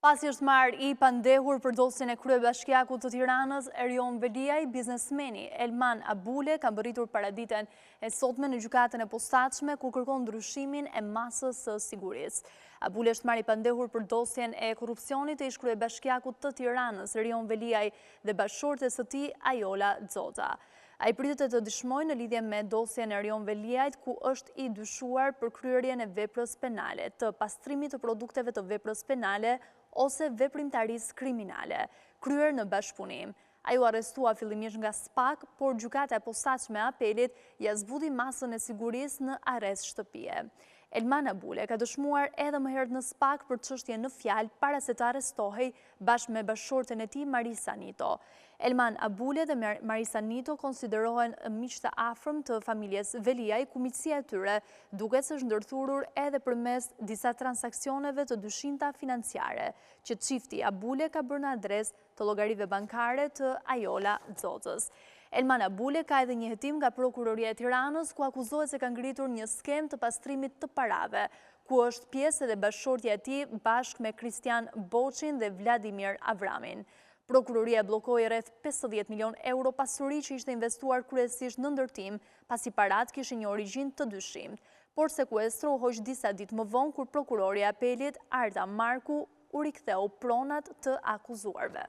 Pasi është marrë i pandehur për dosjen e kryebashkiakut të Tiranës, Erion Veliaj, biznesmeni Elman Abule ka mbërritur paraditen e sotme në gjykatën e posaçme ku kërkon ndryshimin e masës së sigurisë. Abule është marrë i pandehur për dosjen e korrupsionit të ish kryebashkiakut të Tiranës, Erion Veliaj dhe bashkëshortes së tij Ajola Xhoxa. Ai pritet të dëshmojë në lidhje me dosjen e Erion Veliajt, ku është i dyshuar për kryerjen e veprës penale, të pastrimit të produkteve të veprës penale ose veprimtarisë kriminale, kryer në bashkëpunim. Ai u arrestua fillimisht nga SPAK, por gjykata e posaçme e apelit ja zbudi masën e sigurisë në arrest shtëpie. Elman Abule ka dëshmuar edhe më herët në SPAK për çështje në fjalë para se të arrestohej bashkë me bashkëshorten e tij Marisa Nito. Elman Abule dhe Marisa Nito konsiderohen miq të afërm të familjes Veliaj, ku miqësia e tyre duket se është ndërthurur edhe përmes disa transaksioneve të dyshimta financiare, që çifti Abule ka bërë në adresë të llogarive bankare të Ajola Xhoxës. Elman Abule ka edhe një hetim nga Prokuroria e Tiranës, ku akuzohet se ka ngritur një skem të pastrimit të parave, ku është pjesë edhe bashkëshortja e tij bashkë me Kristian Boçin dhe Vladimir Avramin. Prokuroria bllokoi rreth 50 milion euro pasuri që ishte investuar kryesisht në ndërtim, pasi parat kishin një origjinë të dyshimt. Por sekuestro u hoq disa ditë më vonë kur prokurori i apelit Arda Marku u riktheu pronat të akuzuarve.